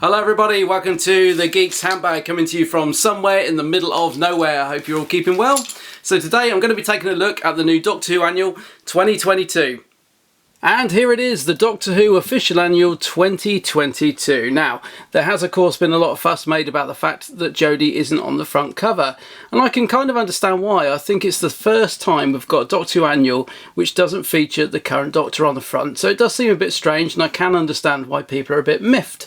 Hello everybody, welcome to the Geek's Handbag, coming to you from somewhere in the middle of nowhere. I hope you're all keeping well. So today I'm going to be taking a look at the new Doctor Who Annual 2022. And here it is, the Doctor Who Official Annual 2022. Now, there has of course been a lot of fuss made about the fact that Jodie isn't on the front cover. And I can kind of understand why. I think it's the first time we've got a Doctor Who Annual which doesn't feature the current Doctor on the front. So it does seem a bit strange, and I can understand why people are a bit miffed.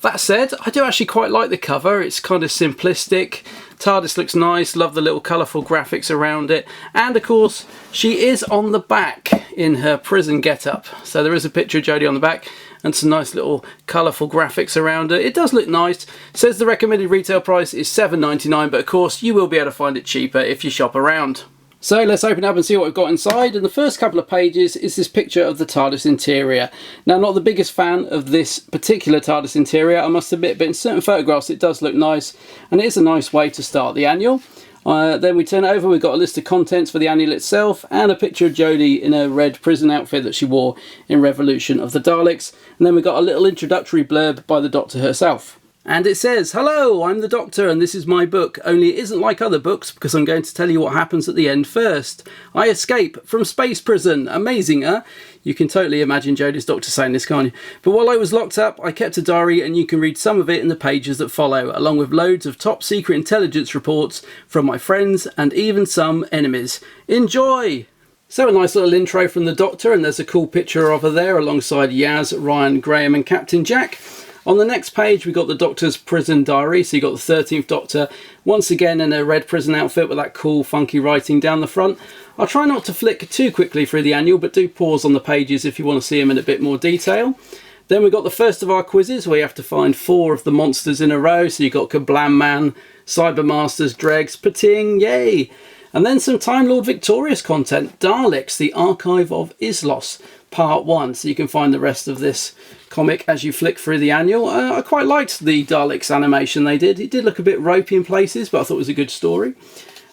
That said, I do actually quite like the cover. It's kind of simplistic. TARDIS looks nice, love the little colourful graphics around it. And of course, she is on the back in her prison get-up. So there is a picture of Jodie on the back and some nice little colourful graphics around her. It does look nice. It says the recommended retail price is $7.99, but of course you will be able to find it cheaper if you shop around. So let's open up and see what we've got inside, and the first couple of pages is this picture of the TARDIS interior. Now, I'm not the biggest fan of this particular TARDIS interior, I must admit, but in certain photographs it does look nice, and it is a nice way to start the annual. Then we turn it over, we've got a list of contents for the annual itself, and a picture of Jodie in a red prison outfit that she wore in Revolution of the Daleks, and then we've got a little introductory blurb by the Doctor herself. And it says, "Hello, I'm the Doctor and this is my book, only it isn't like other books because I'm going to tell you what happens at the end first. I escape from space prison. Amazing, huh?" You can totally imagine Jodie's Doctor saying this, can't you? "But while I was locked up, I kept a diary and you can read some of it in the pages that follow, along with loads of top secret intelligence reports from my friends and even some enemies. Enjoy!" So a nice little intro from the Doctor, and there's a cool picture of her there alongside Yaz, Ryan, Graham and Captain Jack. On the next page we've got the Doctor's prison diary, so you've got the 13th Doctor once again in a red prison outfit with that cool funky writing down the front. I'll try not to flick too quickly through the annual, but do pause on the pages if you want to see them in a bit more detail. Then we've got the first of our quizzes where you have to find 4 of the monsters in a row, so you've got Kablam Man, Cybermasters, Dregs, Pating, yay! And then some Time Lord Victorious content, Daleks, the Archive of Islos, Part 1, so you can find the rest of this comic as you flick through the annual. I quite liked the Daleks animation they did. It did look a bit ropey in places, but I thought it was a good story.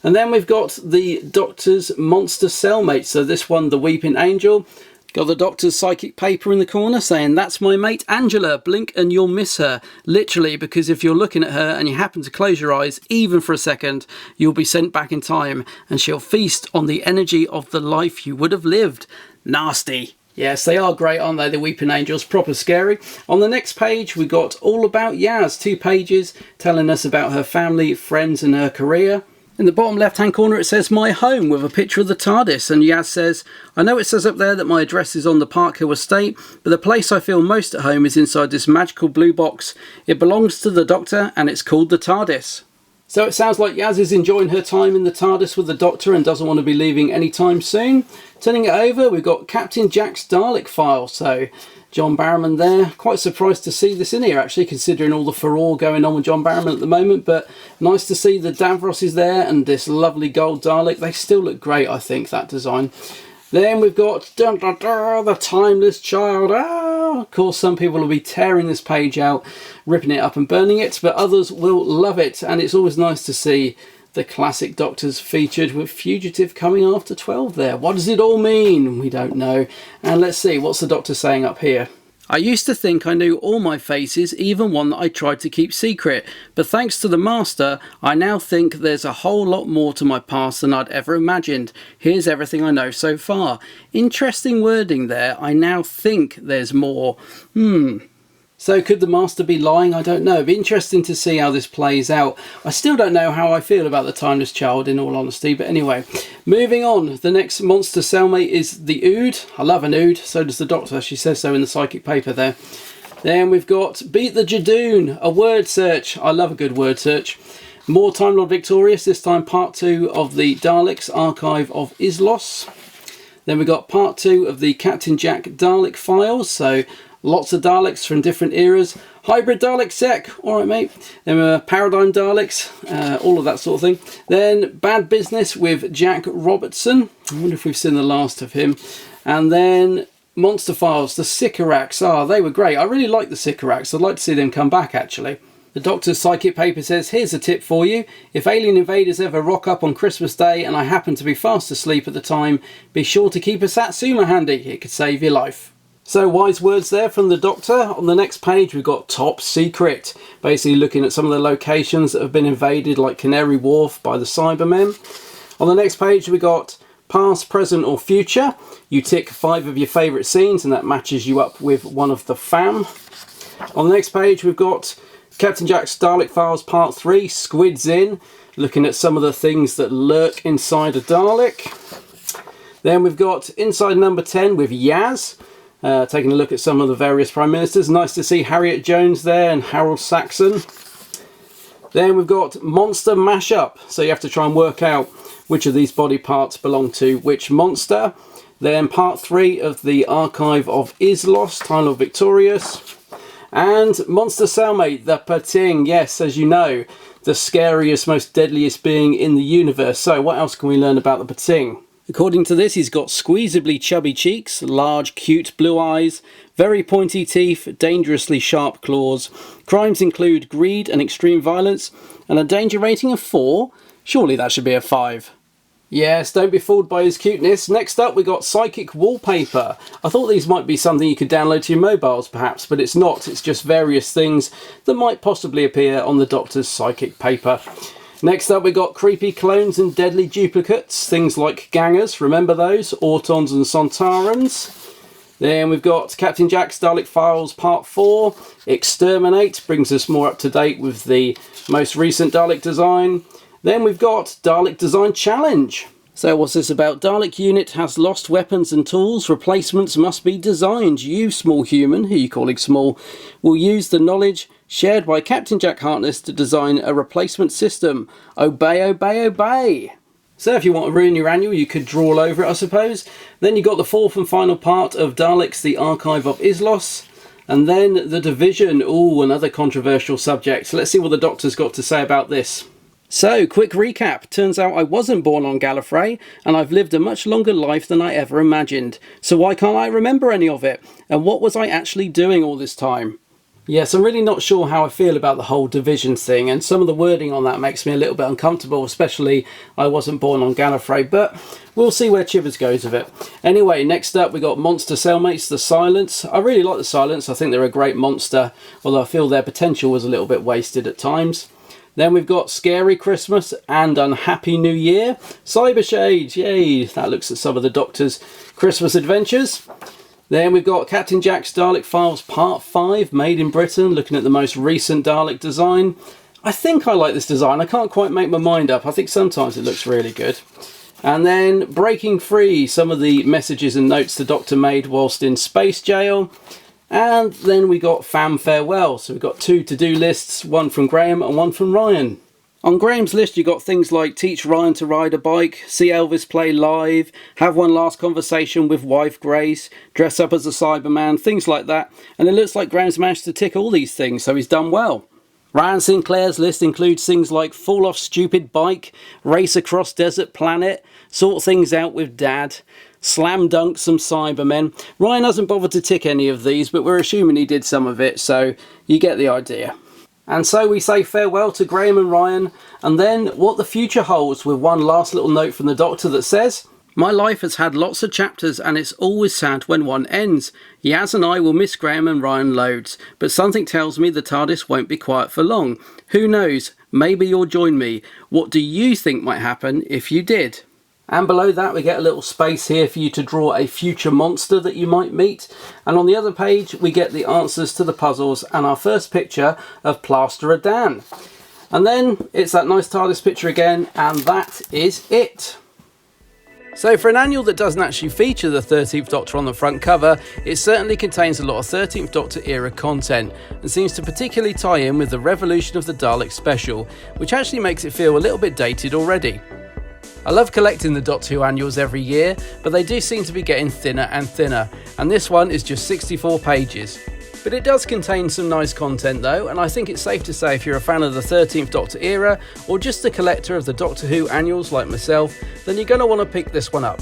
And then we've got the Doctor's monster cellmate, so this one, the Weeping Angel. Got the Doctor's psychic paper in the corner saying, "That's my mate Angela, blink and you'll miss her." Literally, because if you're looking at her and you happen to close your eyes, even for a second, you'll be sent back in time and she'll feast on the energy of the life you would have lived. Nasty. Yes, they are great, aren't they, the Weeping Angels? Proper scary. On the next page, we got all about Yaz, 2 pages telling us about her family, friends and her career. In the bottom left-hand corner it says "My Home" with a picture of the TARDIS, and Yaz says, "I know it says up there that my address is on the Park Hill estate, but the place I feel most at home is inside this magical blue box. It belongs to the Doctor and it's called the TARDIS." So it sounds like Yaz is enjoying her time in the TARDIS with the Doctor and doesn't want to be leaving anytime soon. Turning it over, we've got Captain Jack's Dalek file, so John Barrowman there. Quite surprised to see this in here actually, considering all the furore going on with John Barrowman at the moment, but nice to see the Davros is there and this lovely gold Dalek. They still look great, I think, that design. Then we've got the Timeless Child. Of course, some people will be tearing this page out, ripping it up and burning it, but others will love it. And it's always nice to see the classic Doctors featured with Fugitive coming after 12 there. What does it all mean? We don't know. And let's see, what's the Doctor saying up here? "I used to think I knew all my faces, even one that I tried to keep secret. But thanks to the Master, I now think there's a whole lot more to my past than I'd ever imagined. Here's everything I know so far." Interesting wording there. I now think there's more. So could the Master be lying? I don't know. It'd be interesting to see how this plays out. I still don't know how I feel about the Timeless Child, in all honesty. But anyway, moving on. The next monster cellmate is the Ood. I love an Ood. So does the Doctor. She says so in the psychic paper there. Then we've got Beat the Jadoon, a word search. I love a good word search. More Time Lord Victorious, this time part 2 of the Daleks, Archive of Islos. Then we've got part 2 of the Captain Jack Dalek files. So lots of Daleks from different eras. Hybrid Dalek Sec, alright mate. Then Paradigm Daleks, all of that sort of thing. Then Bad Business with Jack Robertson. I wonder if we've seen the last of him. And then Monster Files, the Sycorax. They were great. I really like the Sycorax. I'd like to see them come back actually. The Doctor's psychic paper says, "Here's a tip for you. If alien invaders ever rock up on Christmas Day and I happen to be fast asleep at the time, be sure to keep a Satsuma handy. It could save your life." So wise words there from the Doctor. On the next page we've got Top Secret, basically looking at some of the locations that have been invaded, like Canary Wharf, by the Cybermen. On the next page we got Past, Present or Future. You tick 5 of your favourite scenes and that matches you up with one of the fam. On the next page we've got Captain Jack's Dalek Files Part 3, Squids In, looking at some of the things that lurk inside a Dalek. Then we've got Inside Number 10 with Yaz, taking a look at some of the various Prime Ministers. Nice to see Harriet Jones there and Harold Saxon. Then we've got Monster Mashup, so you have to try and work out which of these body parts belong to which monster. Then Part 3 of the Archive of Islos, Tyler Victorious. And Monster Cellmate, the Pating. Yes, as you know, the scariest, most deadliest being in the universe. So what else can we learn about the Pating? According to this, he's got squeezably chubby cheeks, large cute blue eyes, very pointy teeth, dangerously sharp claws. Crimes include greed and extreme violence, and a danger rating of 4. Surely that should be a 5. Yes, don't be fooled by his cuteness. Next up we got Psychic Wallpaper. I thought these might be something you could download to your mobiles perhaps, but it's not. It's just various things that might possibly appear on the Doctor's psychic paper. Next up we got Creepy Clones and Deadly Duplicates. Things like Gangers, remember those? Autons and Sontarans. Then we've got Captain Jack's Dalek Files Part 4. Exterminate brings us more up to date with the most recent Dalek design. Then we've got Dalek Design Challenge. So what's this about? Dalek unit has lost weapons and tools. Replacements must be designed. You, small human, who you calling small, will use the knowledge shared by Captain Jack Harkness to design a replacement system. Obey, obey, obey. So if you want to ruin your annual, you could draw all over it, I suppose. Then you got the 4th and final part of Daleks, the Archive of Islos. And then The Division. Ooh, another controversial subject. Let's see what the Doctor's got to say about this. So, quick recap. Turns out I wasn't born on Gallifrey, and I've lived a much longer life than I ever imagined. So why can't I remember any of it? And what was I actually doing all this time? Yes, I'm really not sure how I feel about the whole Division thing, and some of the wording on that makes me a little bit uncomfortable, especially I wasn't born on Gallifrey, but we'll see where Chivers goes with it. Anyway, next up we got Monster Cellmates, the Silence. I really like the Silence. I think they're a great monster, although I feel their potential was a little bit wasted at times. Then we've got Scary Christmas and Unhappy New Year. Cyber Shades, yay! That looks at some of the Doctor's Christmas adventures. Then we've got Captain Jack's Dalek Files Part 5, Made in Britain, looking at the most recent Dalek design. I think I like this design. I can't quite make my mind up. I think sometimes it looks really good. And then Breaking Free, some of the messages and notes the Doctor made whilst in space jail. And then we got Fam Farewell. So we've got 2 to-do lists, one from Graham and one from Ryan. On Graham's list you got things like teach Ryan to ride a bike, see Elvis play live, have one last conversation with wife Grace, dress up as a Cyberman, things like that. And it looks like Graham's managed to tick all these things, so he's done well. Ryan Sinclair's list includes things like fall off stupid bike, race across desert planet, sort things out with dad, slam dunk some Cybermen. Ryan hasn't bothered to tick any of these, but we're assuming he did some of it, so you get the idea. And so we say farewell to Graham and Ryan, and then what the future holds, with one last little note from the Doctor that says, "My life has had lots of chapters and it's always sad when one ends. Yaz and I will miss Graham and Ryan loads, but something tells me the TARDIS won't be quiet for long. Who knows, maybe you'll join me. What do you think might happen if you did?" And below that we get a little space here for you to draw a future monster that you might meet. And on the other page we get the answers to the puzzles and our first picture of Plasterer Dan. And then it's that nice TARDIS picture again, and that is it. So for an annual that doesn't actually feature the 13th Doctor on the front cover, it certainly contains a lot of 13th Doctor era content and seems to particularly tie in with the Revolution of the Daleks special, which actually makes it feel a little bit dated already. I love collecting the Doctor Who annuals every year, but they do seem to be getting thinner and thinner, and this one is just 64 pages. But it does contain some nice content though, and I think it's safe to say if you're a fan of the 13th Doctor era, or just a collector of the Doctor Who annuals like myself, then you're going to want to pick this one up.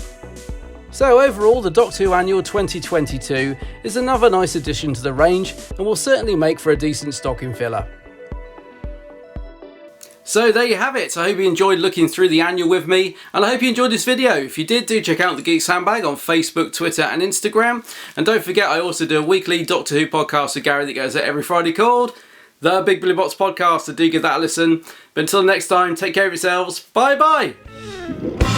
So overall, the Doctor Who Annual 2022 is another nice addition to the range, and will certainly make for a decent stocking filler. So there you have it. I hope you enjoyed looking through the annual with me, and I hope you enjoyed this video. If you did, do check out the Geeks Handbag on Facebook, Twitter and Instagram. And don't forget, I also do a weekly Doctor Who podcast with Gary that goes out every Friday called The Big Blue Box Podcast, so do give that a listen. But until next time, take care of yourselves. Bye bye!